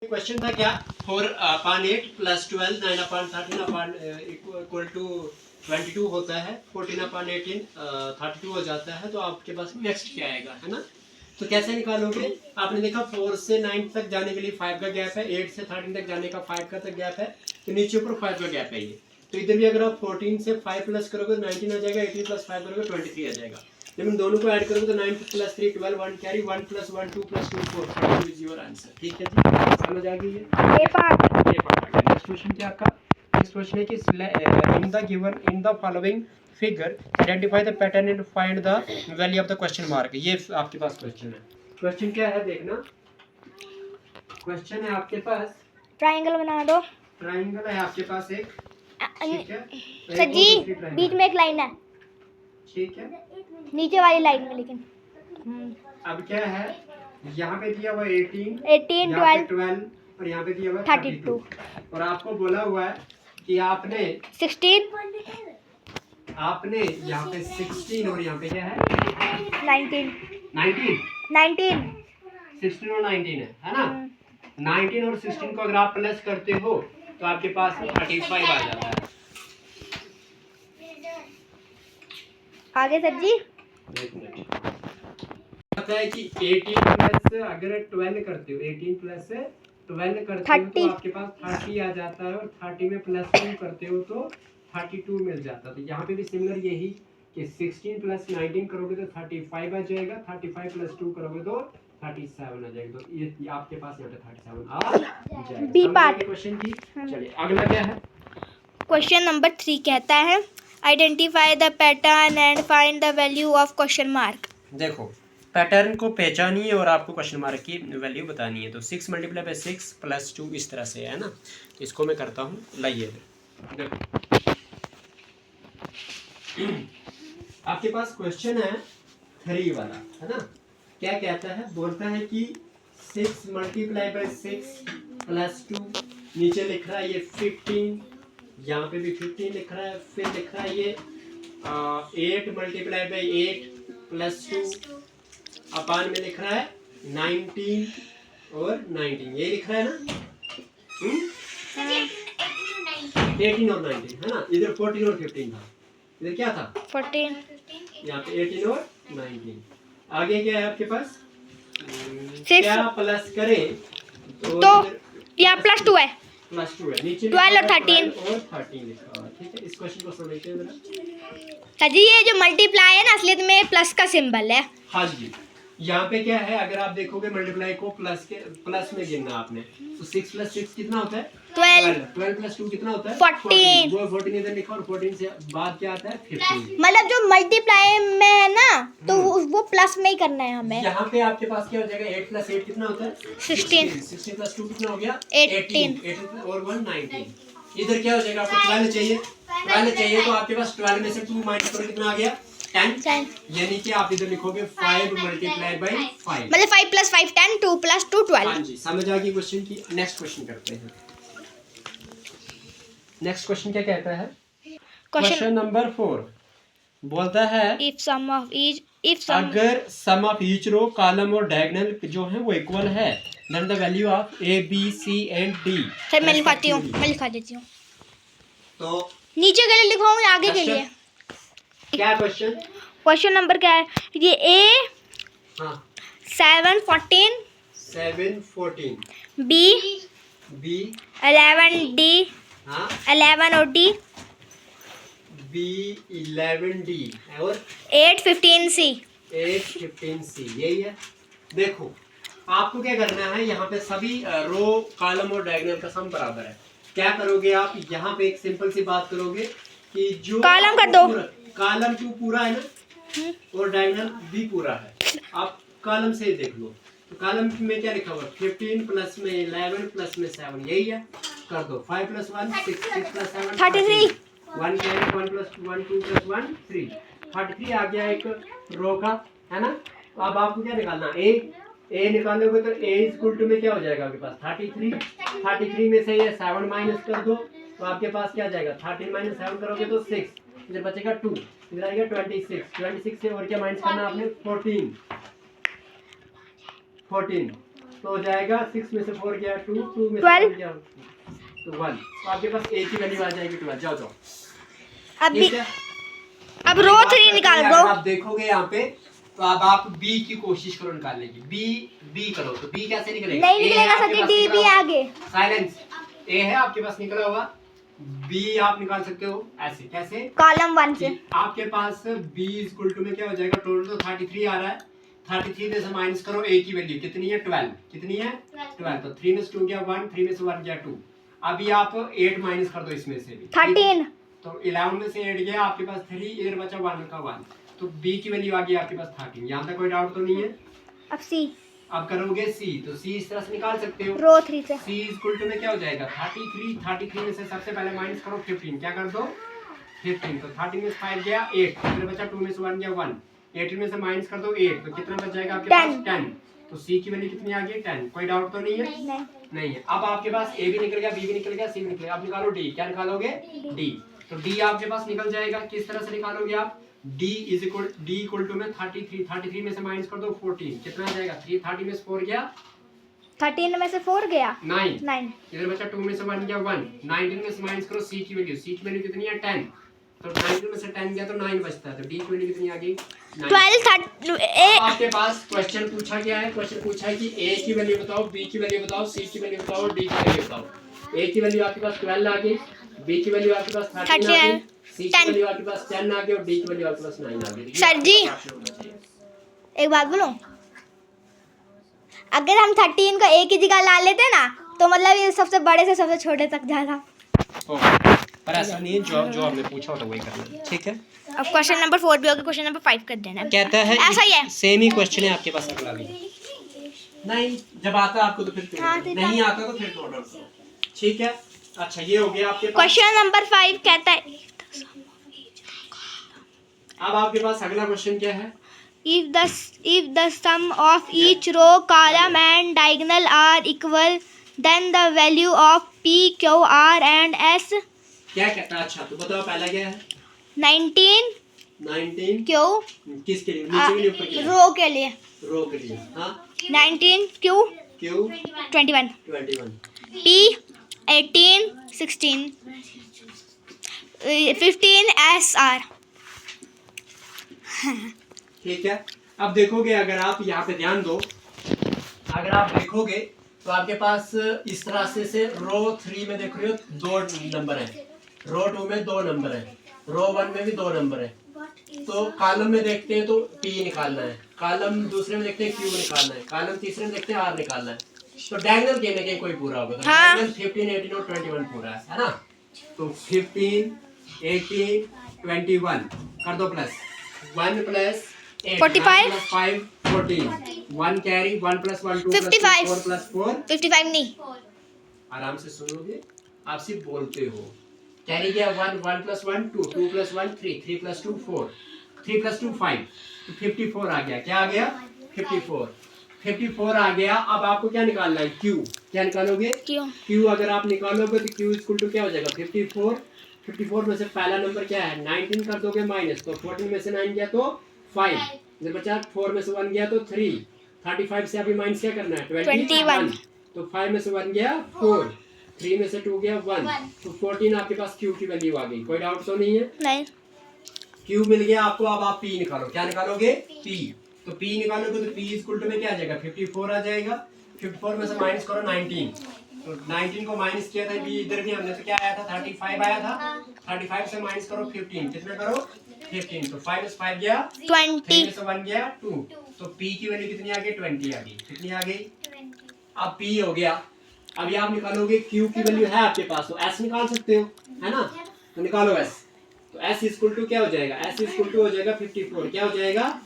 Question था क्या 4/8 plus 12 9/13 equal to 22 होता है, 14/18 32 हो जाता है। तो आपके पास नेक्स्ट क्या आएगा, है ना। तो कैसे निकालोगे, आपने देखा 4 से 9 तक जाने के लिए 5 का गैप है, 8 से 13 तक जाने का 5 का तक गैप है, तो नीचे ऊपर 5 का गैप है ये। तो इधर भी अगर आप 14 से 5 प्लस करोगे 19 आ जाएगा, 18 प्लस 5 करोगे 23 आ जाएगा। जब इन दोनों को ऐड करोगे तो 9 plus 3 12, 1 carry, 1 plus 1 2 plus 2 4, 32 is your answer. ठीक है जी, समझ आ गई है। ये पार्ट नेक्स्ट क्वेश्चन क्या आपका, नेक्स्ट क्वेश्चन है कि in the given in the following figure identify the pattern and find the value of the question mark. ये आपके पास क्वेश्चन है। क्वेश्चन क्या है देखना, क्वेश्चन है आपके पास ट्रायंगल बना दो। ट्रायंगल है आपके पास एक, ठीक है सर जी बीच में एक लाइन है, ठीक है, नीचे वाली लाइन में लेकिन अब क्या है, यहाँ पे दिया हुआ 18 12 और यहाँ पे दिया हुआ 32 और आपको बोला हुआ है कि आपने 16 यहाँ पे 16 और यहाँ पे क्या है 19 16 और 19 है ना। 19 और 16 को अगर आप प्लस करते हो तो आपके पास 35 आ जाता है। आगे सर जी एक मिनट, पता है कि 18 प्लस अगर 12 करते हो, 18 प्लस 12 करते हो तो आपके पास 30 आ जाता है, और 30 में प्लस 2 करते हो तो 32 मिल जाता है। तो यहाँ पे भी सिमिलर यही कि 16 प्लस 19 करोगे तो 35 आ जाएगा, 35 प्लस 2 करोगे तो 37 आ जाएगा। तो ये आपके पास यहाँ पे 37 आ जाएगा। बी पार्ट क्वेश्चन की चलिए अगला क्या है। क्वेश्चन नंबर 3 कहता है identify the pattern and find the value of question mark. देखो पैटर्न को पहचानिए और आपको क्वेश्चन मार्क की वैल्यू बतानी है। तो 6 मल्टीप्लाई बाय 6 प्लस 2 इस तरह से है ना। तो इसको मैं करता हूँ, लाइए देखो आपके पास क्वेश्चन है 3 वाला, है ना। क्या कहता है, बोलता है कि 6 मल्टीप्लाई बाय 6 प्लस 2, नीचे लिख रहा है ये 15, यहाँ पे भी 15 लिख रहा है, फिर लिख रहा है ये 8 मल्टीप्लाई बाय 8 प्लस 2 अपान में लिख रहा है 19 और 19, ये लिख रहा है ना। 18 और 19 है ना, इधर 14 और 15 था, इधर क्या था 14, यहाँ पे 18 और 19। आगे क्या है आपके पास, 6 क्या प्लस करें तो यहाँ प्लस 2 है, प्लस 2 है, नीचे 12 और 13 और 13 लिखा हुआ है। ठीक है, इस क्वेश्चन को समझते हैं जरा। सर जी ये जो मल्टीप्लाई है ना असलियत में प्लस का सिंबल है। हाँ जी, यहाँ पे क्या है, अगर आप देखोगे मल्टीप्लाई को प्लस में गिनना आपने, तो 6 प्लस 6 कितना होता है 12 प्लस 2 कितना होता है 14। वो 14 इधर लिखा और 14 से बाद क्या आता है 15। मतलब जो मल्टीप्लाई में है ना तो वो प्लस में ही करना है हमें। यहाँ पे आपके पास क्या हो जाएगा 8 प्लस 8 कितना होता है 16 प्लस 2 कितना हो गया 18 और 1 19। इधर क्या हो जाएगा, आपको 12 चाहिए तो आपके पास 12 में से 2 माइनस करो कितना आ गया 10, यानी कि आप इधर लिखोगे 5 मल्टीप्लाई बाय 5, मतलब 5 प्लस 5 10, 2 प्लस 2 12। हाँ जी, समझ आ गई क्वेश्चन की। नेक्स्ट क्वेश्चन करते हैं। नेक्स्ट क्वेश्चन क्या कहता है, क्वेश्चन नंबर 4 बोलता है अगर sum of each row column और डायगोनल जो है वो इक्वल है then the value of A B C and D. Sir मैं लिखा देती हूँ। तो नीचे के लिए लिखवाऊँ या आगे के लिए, क्या क्वेश्चन नंबर क्या है ये ए 7 14 बी 11 डी 11 और डी बी 11 डी और 8 15 सी यही है। देखो आपको क्या करना है, यहाँ पे सभी रो कॉलम और डायगोनल का सम बराबर है। क्या करोगे आप, यहाँ पे एक सिंपल सी बात करोगे कि जो कॉलम कर दो, कॉलम 2 पूरा है ना और डायगोनल भी पूरा है, आप कॉलम से देख लो। तो कॉलम में क्या लिखा हुआ 15 प्लस में 11 प्लस में 7, यही है। कर दो 5 plus 1 6 6 plus 7 33 1 carry 1 plus 1 2 plus 1 3 33 आ गया एक रो का, है ना। तो अब आपको क्या निकालना, ए निकालोगे तो ए इक्वल टू में क्या हो जाएगा आपके पास 33 में से ये 7 माइनस कर दो तो आपके पास क्या जाएगा 13 माइनस 7 करोगे तो 6, इधर बचेगा 2, इधर आएगा 26 से और क्या माइनस करना आपने 14 तो हो जाएगा 6 में से 4 गया 2, 2 में से 12 4 गया तो 1। तो आपके पास ए की वैल्यू आ जाएगी 12। जाओ जाओ। अभी ठीक है, अब रो 3 निकाल अगर दो। आप देखोगे यहाँ पे तो अब आप बी की कोशिश करो निकालने की। बी करो तो बी कैसे निकलेगा? नहीं निकलेगा सके, डी भी आगे। साइलेंस। ए है आपके पास निकला होगा, बी आप निकाल सकते हो ऐसे। कैसे? कॉलम 1 से। आपके पास b इक्वल टू में क्या हो जाएगा? टोटल तो 33 आ रहा है, 33 में से माइनस करो a की वैल्यू कितनी है? 12। कितनी है? 12। तो 3 में से 2 गया 1, 3 में से 1 गया 2। अभी आप 8 माइनस कर दो इसमें से भी 13। तो 11 में से 8 गया आपके पास 3, इधर बचा 1 का 1। तो b की वैल्यू आ गई आपके पास 13। यहाँ तक कोई डाउट तो नहीं है? अब सी। अब करोगे c तो c इस तरह से निकाल सकते हो। रो 3 से। c इक्वल टू में क्या हो जाएगा? 33 में से सबसे पहले माइनस करो 15। क्या कर दो? 15। तो 13 में से 5 गया 8, फिर बचा 2 में से 1 गया 1। 18 में से माइनस कर दो 8, तो कितना बच जाएगा आपके पास? 10। तो c की वैल्यू कितनी आ गई? 10। कोई डाउट तो नहीं है? नहीं है। अब आपके पास a भी निकल गया, b भी निकल गया, c भी निकल गया। अब निकालो d। क्या निकालोगे? d। तो d आपके पास निकल जाएगा। किस तरह से निकालोगे आप? d इक्वल टू में 33 में से माइनस कर दो 14। कितना आ जाएगा? 30 में से 4 गया 13 में से 4 गया 9। इधर बचा 2 में से 1 गया 1। 19 में से माइनस करो c की वैल्यू। c की वैल्यू कितनी है? 10। तो 19 में से 10 गया तो 9 बचता है। तो d की वैल्यू कितनी आ गई? 12। आपके पास क्वेश्चन पूछा गया है। क्वेश्चन पूछा है कि a की वैल्यू बताओ, b की वैल्यू बताओ, c की वैल्यू बताओ, d की वैल्यू बताओ। a की वैल्यू आपके पास 12 आ गई, b की वैल्यू आपके पास 13 आ गई, c की वैल्यू आपके पास 10 आ गई और d की वैल्यू आपके पास 9 आ गई। सर जी एक बात बोलूं, अगर हम 13 को एक ही जगह ला लेते ना तो मतलब ये सबसे बड़े से सबसे छोटे तक जाता। पर ऐसा नहीं है, जो हमने पूछा होता वही करना है। ठीक है, अब क्वेश्चन नंबर 4 भी होगा, क्वेश्चन नंबर 5 कर देना है। कहता है ऐसा ही है, सेम ही क्वेश्चन है आपके पास अगला भी। नहीं, जब आता आपको तो फिर हाँ, नहीं आता तो फिर ऑर्डर करो। ठीक है, अच्छा ये हो गया आपके पास। क्वेश्चन नंबर 5 कहता है अब आपके पास अगला क्वेश्चन क्या है? if the sum of each row, column and diagonal are equal, then the value of p, q, r and s। क्या कहता है? अच्छा तो बताओ पहला क्या है? 19 q किसके लिए? नीचे के लिए ऊपर के लिए? रो के लिए। रो के लिए। हाँ, 19 q q 21 p 18 16 15 s r। ठीक है, अब देखोगे अगर आप यहाँ पे ध्यान दो, अगर आप देखोगे तो आपके पास इस तरह से रो 3 में देख रहे हो 2 नंबर है, रो 2 में 2 नंबर है, रो 1 में भी 2 नंबर है। तो कॉलम में देखते हैं तो p निकालना है, कॉलम दूसरे में देखते हैं q निकालना है, कॉलम तीसरे में देखते हैं r निकालना है। तो डायगोनल कहीं ना कहीं कोई पूरा होगा। तो हाँ। 15 18 और 21 पूरा है ना? तो 15 18 21 कर दो plus 1 plus 45 plus 5 14 1 carry 1 plus 1 2 55 4 plus 4। 55 नहीं, आराम से सुनोगे, आप सिर्फ बोलते हो। कैरी गया 1 1 प्लस 1 2 2 प्लस 1 3 3 प्लस 2 4 3 प्लस 2 5 तो 54 आ गया। क्या आ गया? 54 आ गया। अब आपको क्या निकालना है? q। क्या निकालोगे? q अगर आप निकालोगे तो q इक्वल टू क्या हो जाएगा? 54 में से पहला नंबर क्या है? 19 कर दोगे माइनस, तो 14 में से 9 गया तो 5, जब बचा 4 में से 1 गया तो 3, 35 से अभी माइनस क्या करना है? 21। तो 5 में से 1 गया 4, 3 में से 2 गया 1, तो 14 आपके पास q की वैल्यू आ गई। कोई डाउट तो नहीं है? नहीं। q मिल गया आपको। अब आप p निकालो। क्या निकालोगे? p। तो p निकालोगे तो p इक्वल टू में क्या आ जाएगा? 54 आ जाएगा। 54 में से माइनस करो 19, तो 19 को माइनस किया था भी इधर भी हमने, तो क्या आया था? 35 आया था। 35 से माइनस करो 15, कितना करो? 15। तो 5 में से 5 गया 20 3 में से 1 गया 2, तो p की वैल्यू कितनी आ गई? 20 आ गई। कितनी आ गई? अब p हो गया। अभी आप निकालोगे q की वैल्यू है आपके पास, तो s निकाल सकते हो, है ना? तो निकालो s। तो s इक्वल टू क्या हो जाएगा? s इक्वल टू हो जाएगा 54। क्या हो जाएगा?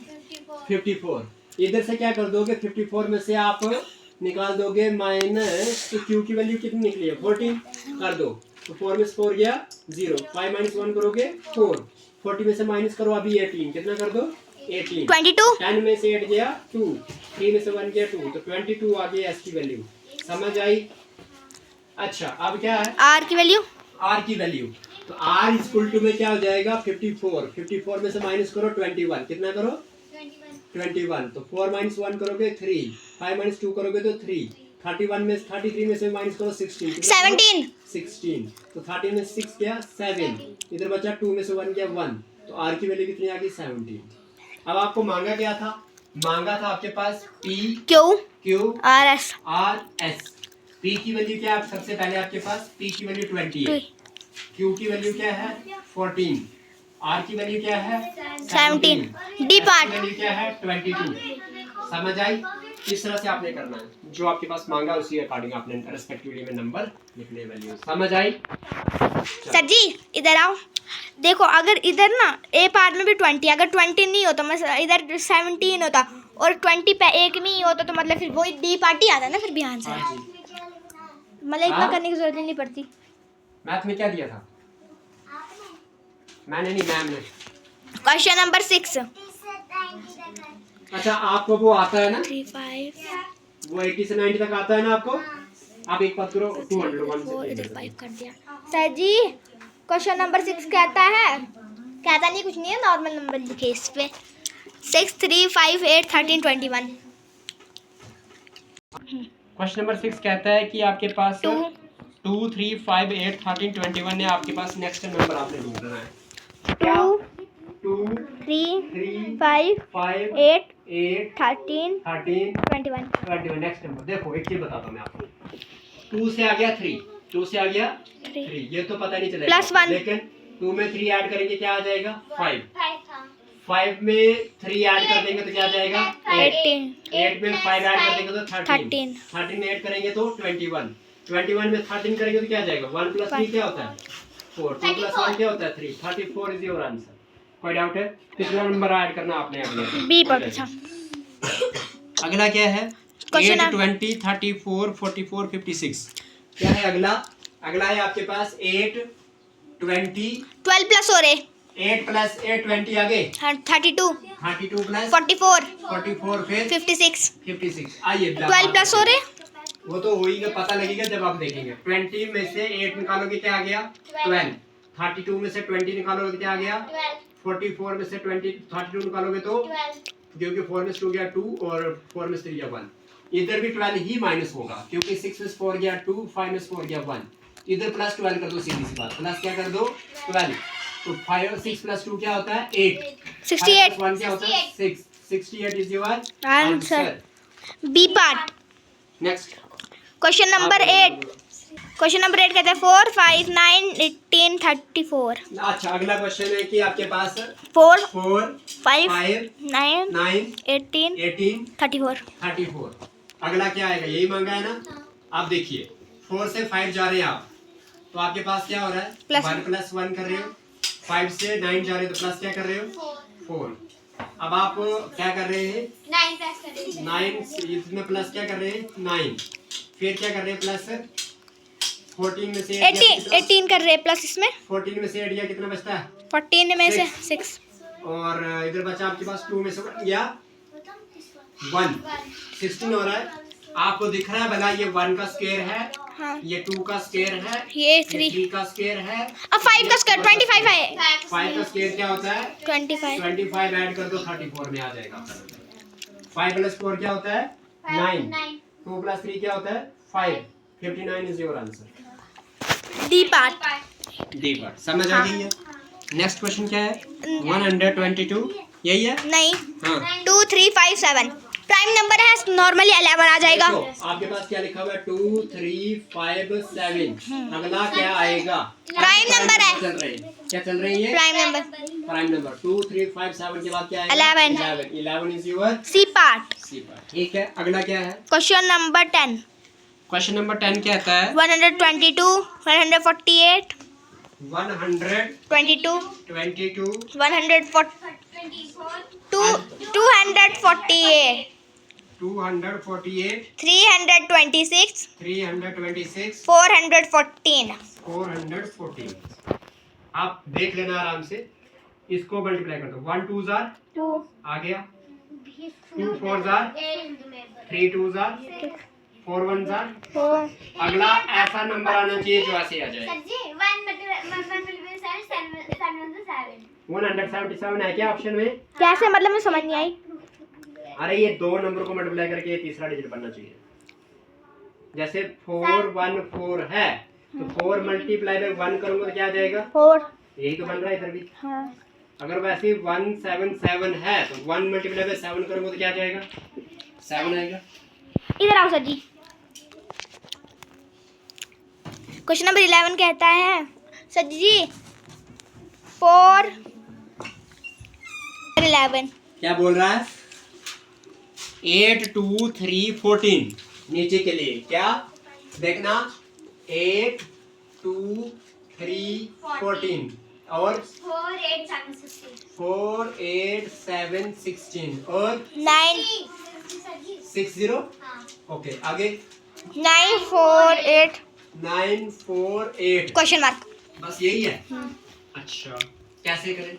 54। इधर से क्या कर दोगे? 54 में से आप निकाल दोगे माइनस, तो q की वैल्यू कितनी निकली है? 14 कर दो, तो 4 में से 4 गया 0, 5 माइनस 1 करोगे 4, 40 में से माइनस करो अभी 18, कितना कर दो? 18। 22 10 में से 8 गया 2, 3 में से 1 गया 2, तो 22 आ गई s की वैल्यू। समझ आई? अच्छा अब क्या है? r की वैल्यू, r की वैल्यू। तो r इक्वल टू में क्या हो जाएगा? 54 में से माइनस करो 21, कितना करो? 21। तो 4 माइनस 1 करोगे 3, 5 माइनस 2 करोगे तो 3, 31 में 33 में से माइनस करो 16, 16। तो 30 में 6 गया 7, इधर बचा 2 में से 1 गया 1, तो आर की वैल्यू कितनी आ गई 17। अब आपको मांगा क्या था? मांगा था आपके पास P Q R S। P की वैल्यू क्या है? सबसे पहले आपके पास P की वैल्यू 20 है, Q की वैल्यू क्या है 14, R की वैल्यू क्या है 17, डी पार्ट की वैल्यू क्या है 22। समझ आई? इस तरह से आपने करना है, जो आपके पास मांगा उसी अकॉर्डिंग आपने रेस्पेक्टिवली में नंबर लिखने वैल्यू। समझ आई? सर जी इधर आओ, देखो अगर इधर ना ए पार्ट में भी 20, अगर 20 नहीं होता मतलब इधर 17 होता और 20 पे एक में ही होता तो मतलब फिर वही डी पार्ट ही आता ना फिर भी आंसर। हाँ जी। मतलब इतना करने की जरूरत ही नहीं पड़ती। मैथ में क्या दिया था? मैंने नहीं, मैम ने। Question number 6। अच्छा आपको वो आता है ना 3 5 वो 80 से 90 तक आता है ना आपको? आप एक बात करो 201 4 से इधर 5 कर दिया। सर जी क्वेश्चन नंबर 6 कहता है, कहता नहीं कुछ नहीं है, नॉर्मल नंबर लिखे इस पे 6 3 5 8 13 21। क्वेश्चन नंबर 6 कहता है कि आपके पास 2 3 5 8 13 21 है, आपके पास नेक्स्ट नंबर आपने ढूंढना है। 2 3 5 8 13 21। नेक्स्ट नंबर देखो, एक चीज बताता हूँ मैं आपको। 2 से आ गया 3, 2 से आ गया 3, ये तो पता नहीं चलेगा +1, लेकिन 2 में 3 ऐड करेंगे क्या आ जाएगा 5, 5 में 3 ऐड कर देंगे तो क्या आ जाएगा 8, 8 में 5 ऐड कर देंगे तो 13, 13 में ऐड करेंगे तो 21, 21 में 13 करेंगे तो क्या आ जाएगा 1 + 3 क्या होता है 4, 2 + 1 क्या होता है 3, 34 इज योर आंसर। कोई डाउट है? कितना नंबर ऐड करना आपने अगले बी पर पूछा। अगला क्या है? Question 8 20 34 44 56। क्या है अगला? अगला है आपके पास 8 20 12 प्लस हो रहे 8 + 8 20 आगे 32 32 + 44 44 फिर 56 56। आइए 12 प्लस हो रहे वो तो होएगा, पता लगेगा जब आप देखेंगे। 20 में से 8 निकालोगे क्या आ गया 12, 32 में से 20 निकालोगे तो क्या आ गया 44 में से 32 निकालोगे तो क्योंकि 4 में 2 गया 2 और 4 में 3 गया 1, इधर भी 12 ही माइनस होगा क्योंकि 6 में 4 गया 2, 5 में 4 गया 1, इधर प्लस 12 कर दो, सीधी सी बात, प्लस क्या कर दो 12। तो 5 और 6 + 2 क्या होता है 8, 68 1 क्या होता है 6, 68 is your answer. B part next question number 8। Question number 8 कहता है 4 5 9 18 34। अच्छा अगला क्वेश्चन है कि आपके पास 4 4 5 5 9 9 18 18 34। 34। अगला क्या आएगा? यही मांगा है ना। आप देखिए 4 से 5 जा रहे हैं आप, तो आपके पास क्या हो रहा है 1 + 1 कर रहे हो, 5 से 9 जा रहे हो तो प्लस क्या कर रहे हो 4। अब आप क्या कर रहे हैं 9 इसमें प्लस क्या कर रहे हैं 9, फिर क्या कर रहे हैं प्लस 14 में से 18 कर रहे प्लस इसमें 14 में से 8 गया कितना बचता है 14 में से 6 और इधर बचा आपके पास 2 में से गया 1, 16 हो रहा है। आपको दिख रहा है भला ये 1 का स्क्वायर है, हाँ ये 2 का स्क्वायर है, ये 3 का स्क्वायर है, अब 5 का स्क्वायर 25 है 5 का स्क्वायर क्या होता है 25 ऐड कर दो 34 में आ जाएगा। 5 + 4 क्या होता है 9, 2 + 3 क्या होता है 5, 59 is your answer. D part D part समझ आ गई है। नेक्स्ट क्वेश्चन क्या है 122, यही है नहीं हाँ 2 3 5 7 प्राइम नंबर है, नॉर्मली 11 आ जाएगा। देखो आपके पास क्या लिखा हुआ है 2 3 5 7। अगला क्या आएगा प्राइम नंबर है, चल रहे हैं क्या चल रही है प्राइम नंबर 2 3 5 7 के बाद क्या आएगा 11 इज योर सी पार्ट। ठीक है। अगला क्या है क्वेश्चन नंबर 10। क्वेश्चन नंबर 10 क्या आता है 122 148 122 142 248 248 326 326 414। 414। आप देख लेना आराम से, इसको मल्टीप्लाई कर दो 1 2 जार 2 आ गया, 2 4 जार 3 2 जार 4 1 जार। 4 अगला ऐसा नंबर आना चाहिए जो ऐसे आ जाए। 177 है क्या ऑप्शन में? कैसे मतलब मैं समझ नहीं आई। अरे ये दो नंबर को मल्टीप्लाई करके ये तीसरा डिजिट बनना चाहिए। जैसे 4 1 4 है तो 4 मल्टीप्लाई बाय 1 करूंगा तो क्या आ जाएगा 4। यही तो बन रहा है इधर भी। हाँ। अगर वैसे 1 7 7 है तो 1 मल्टीप्लाई बाय 7 करूंगा तो क्या आ जाएगा 7 आएगा। इधर आओ सर जी। क्वेश्चन नंबर 11 कहता है सर जी 4 11 क्या बोल रहा है 8 2 3 14 नीचे के लिए क्या देखना 8 2 3 14 और 4 8 7 16 4 8 7 16 और 9 6 0 हाँ ओके आगे 9 4 8 9 4 8 क्वेश्चन मार्क। बस यही है। अच्छा कैसे करें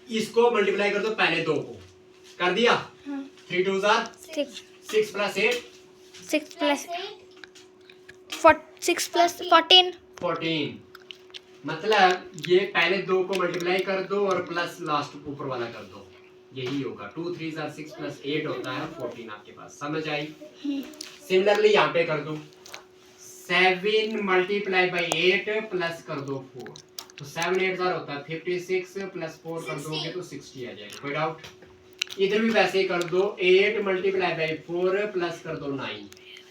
इसको मल्टीप्लाई कर दो पहले दो को कर दिया 3 2 6 प्लस 8 6 प्लस 6 प्लस 14 14 मतलब ये पहले दो को मल्टीप्लाई कर दो और प्लस लास्ट ऊपर वाला कर दो यही होगा 2 3 6 प्लस 8 होता है 14 आपके पास समझ आई। सिमिलरली यहाँ पे कर दो 7 मल्टीप्लाई बाई 8 प्लस कर दो 4 तो 7 8 होता है 56 प्लस 4 कर दोगे तो 60 आ जाएगा कोई डाउट। इधर भी वैसे ही कर दो 8 मल्टीप्लाई बाई 4 प्लस कर दो 9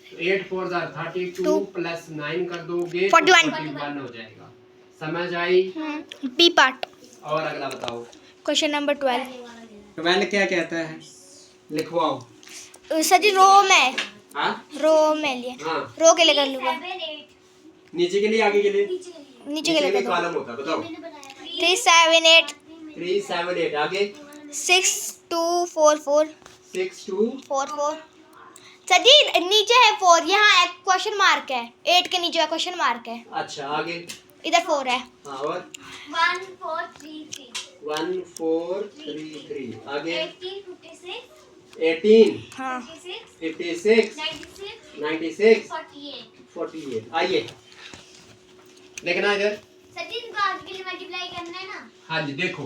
तो 8 4 32 प्लस 9 कर दोगे 41 हो जाएगा समझ आई। B part. और अगला बताओ क्वेश्चन नंबर 12 12 क्या कहता है लिखवाओ सर जी रो में हाँ रो में लिए हाँ रो के लिए कर लूँगा 7 8 नीचे के लिए आगे के लिए नीचे के लिए कर दो कॉलम होता है बताओ 3 7 8 3 7 8 आगे 6 2 4 4 6 2 4 4 सर जी नीचे है 4 यहाँ एक क्वेश्चन मार्क है 8 के नीचे क्वेश्चन मार्क है अच्छा आगे इधर 4 है। हाँ और 1 4 3 3 1 4 3 3 आगे 18 56 18 हाँ 56 56 96 96 48 48 आइए देखना इधर सर जी इनको आगे के लिए मल्टीप्लाई करना है ना हाँ जी देखो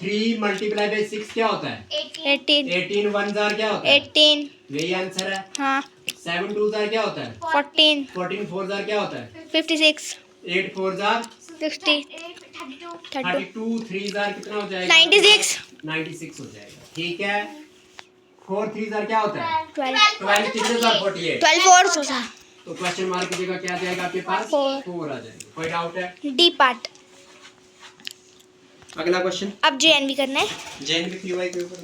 3 मल्टीप्लाई बाई 6 क्या होता है 18 18 18 1 जार क्या होता है 18 यही आंसर है। हाँ 7 2 जार क्या होता है 14 14 4 जार क्या होता है 56 8 4 जार 60 32 32 32 3 जार कितना हो जाएगा 96 96 हो जाएगा ठीक है 4 3 जार क्या होता है 12 12 कितने जार 48 12 4 सोचा तो क्वेश्चन मार्क की जगह क्या आ जाएगा आपके पास 4 आ जाएगा कोई डाउट है। D part. अगला क्वेश्चन अब जेएनवी करना है जेएनवी पीवाई के ऊपर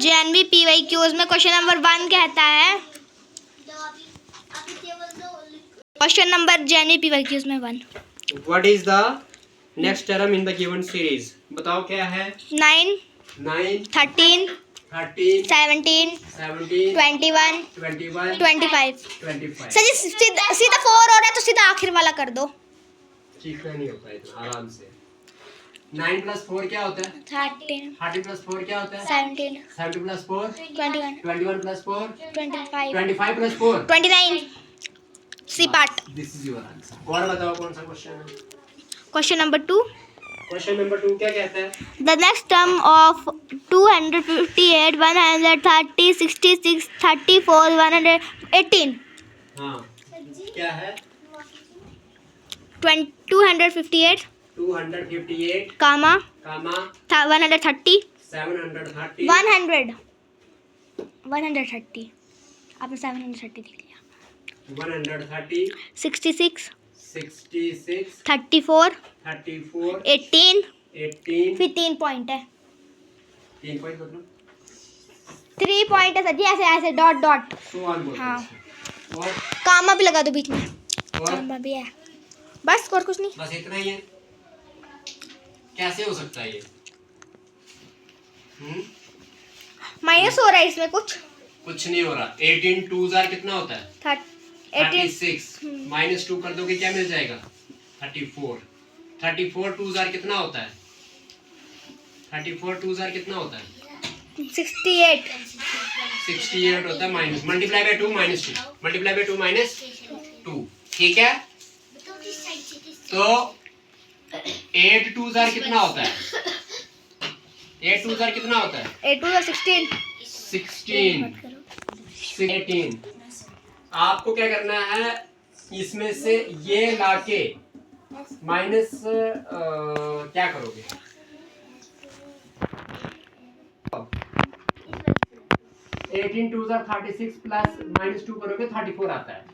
जेएनवी पीवाईक्यूज में क्वेश्चन नंबर 1 कहता है अभी केवल दो क्वेश्चन नंबर जेएनवी पीवाईक्यूज में 1 what is the next term in the given series बताओ क्या है 9 9 13 13 17 17 21 21 25 25 सर जी सीधा 4 हो रहा है तो सीधा आखिर वाला कर दो। चीखना नहीं होता इतना आराम से 9 प्लस 4 क्या होता है 13 30 प्लस 4 क्या होता है 17 70 plus 4 21 21 plus 4 25 25 plus 4 29 C part. This is your answer. और बताओ कौन सा क्वेश्चन है क्वेश्चन नंबर 2 क्वेश्चन नंबर 2 क्या कहता है द नेक्स्ट टर्म ऑफ 258 130 66 34 118 हाँ क्या है 258 258 कामा कामा 130 730 130 आपने 730 लिख लिया 130 66 66 34 34 18 18 फिर 3 पॉइंट है 3 पॉइंट मतलब 3 पॉइंट है सर जी ऐसे ऐसे डॉट डॉट सो ऑन बोलते हाँ। हैं और कामा भी लगा दो बीच में और कामा भी है बस और कुछ नहीं। बस इतना ही है कैसे हो सकता है ये माइनस हो रहा है इसमें कुछ नहीं हो रहा 18 2 जार कितना होता है 36 माइनस 2 कर दोगे क्या मिल जाएगा 34 2 जार कितना होता है 34 2 जार कितना होता है 68 68 होता है minus multiply by 2 minus 2 multiply by 2 minus 2 ठीक है। तो 8 2 जार कितना होता है? 8 2 जार कितना होता है? 8 2 16 18। आपको क्या करना है, इसमें से ये लाके माइनस क्या करोगे? 18 2 जार 36 प्लस -2 करोगे 34 आता है।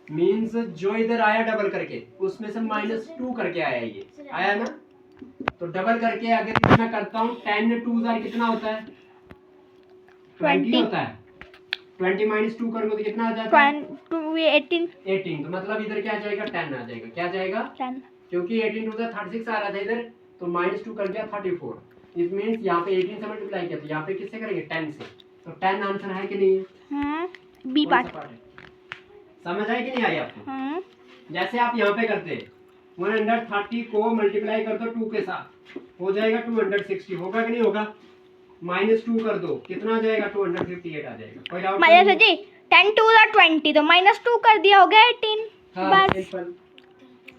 मीन्स जो इधर आया डबल करके उसमें से -2 करके आया, ये आया ना, तो डबल करके अगर मैं करता हूँ 10 2 जार कितना होता है? 20 होता है। 20 -2 करोगे तो कितना आ जाता है? 18। तो मतलब इधर क्या आ जाएगा? 10 आ जाएगा। क्या जाएगा? 10। क्योंकि 18 2 जार 36 आ रहा था इधर, तो -2 कर दिया 34। इट मींस यहाँ पे 18 से मल्टीप्लाई किया, तो यहाँ पे किससे करेंगे? 10 से। तो 10 आंसर है कि नहीं है? बी कौन सा पार्ट। part है? समझ आई कि नहीं आई आपको? हाँ जैसे आप यहाँ पे करते हैं 130 को मल्टीप्लाई कर दो 2 के साथ, हो जाएगा 260। होगा कि नहीं होगा? -2 कर दो, कितना आ जाएगा? 258 आ जाएगा। कोई डाउट माइनस सर जी 10 2 20, तो -2 कर दिया, हो गया 18। हाँ, बस। सिंपल।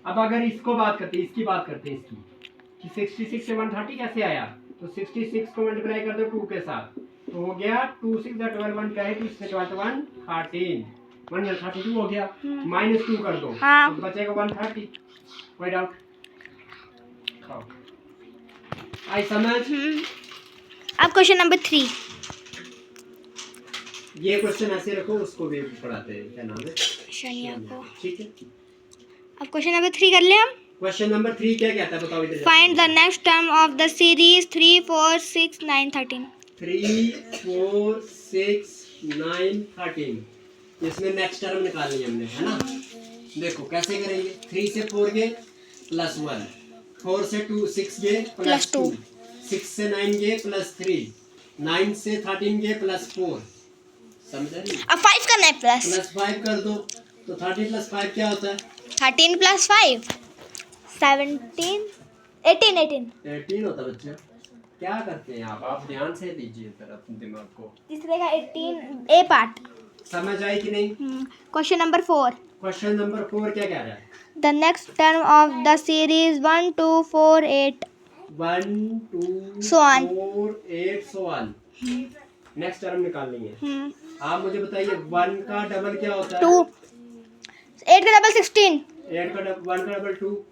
अब अगर इसको बात करते हैं, इसकी बात करते हैं, इसकी कि 66 से 130 कैसे आया, तो 66 को मल्टीप्लाई कर दो 2 के साथ, तो हो गया 2 6 12 1 का है, 2 6 12 1 13 132 हो गया। -2 कर दो, हाँ। तो बचेगा 130। कोई डाउट? आई समझ? अब क्वेश्चन नंबर 3। ये क्वेश्चन ऐसे रखो, उसको भी पढ़ाते हैं, क्या नाम है? शनिया को। ठीक है। अब क्वेश्चन नंबर 3 कर ले हम। क्वेश्चन नंबर 3 क्या कहता है, बताओ इधर। Find the next term of the series 3 4 6 9 13। 3 4 6 9 13। इसमें नेक्स्ट टर्म निकालनी है हमने, है ना? देखो कैसे करेंगे। 3 से 4 गए +1, 4 से 2 6 गए +2, 6 से 9 गए +3, 9 से 13 गए +4। समझा नहीं? अब 5 करना है प्लस। +5 कर दो, तो 13 + 5 क्या होता है? 13 + 5 17 18 18 होता है बच्चा। क्या करते हैं आप ध्यान से दीजिए जरा अपने दिमाग को। तीसरे का 18 ए पार्ट। समझ आई कि नहीं? Question number 4। क्वेश्चन नंबर 4 क्या कह रहा है? The next term of the series 1 2 4 8 1 2 So on. 4 8 so on। Next term निकालनी है। आप मुझे बताइए 1 का डबल क्या होता है? 2 8 का डबल 16 8 का डबल 1 का डबल 2,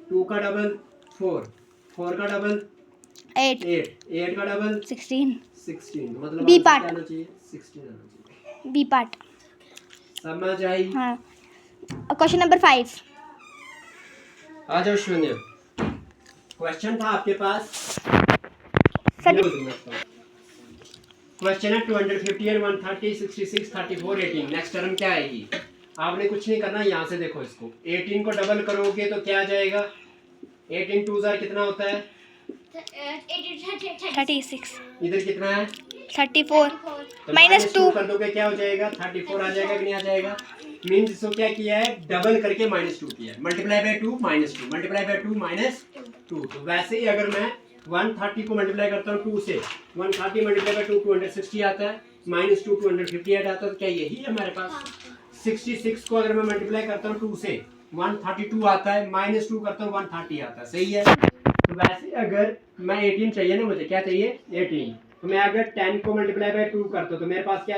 2 का डबल 4, 4 का डबल 8 8 का डबल 16 16। मतलब B आंसर part। क्या आना चाहिए? 16 आना चाहिए। B part. समझ आई? हाँ। अब क्वेश्चन नंबर 5। आ जाओ शून्य। क्वेश्चन था आपके पास, क्वेश्चन है 258 130 66 34 18। नेक्स्ट टर्म क्या आएगी? आपने कुछ नहीं करना, यहाँ से देखो इसको। 18 को डबल करोगे तो क्या आ जाएगा? 18 2 जार कितना होता है? 36 इधर कितना है? 34 तो -2 कर दोगे क्या हो जाएगा? 34 आ जाएगा कि नहीं आ जाएगा? मीन्स इसको क्या किया है? डबल करके -2 किया है। Multiply by 2 -2, multiply by 2 -2। तो वैसे ही अगर मैं 130 को मल्टीप्लाई करता हूँ 2 से, 130 मल्टीप्लाई बाय 2 260 आता है, -2 258 आता है। तो क्या यही है हमारे पास? 66 को अगर मैं मल्टीप्लाई करता हूँ 2 से, 132 आता है, -2 करता हूँ 130 आता है। सही है? तो वैसे अगर मैं 18 चाहिए ना, मुझे क्या चाहिए? 18। तो मैं अगर 10 को मल्टीप्लाई बाय 2 करता हूँ तो मेरे पास क्या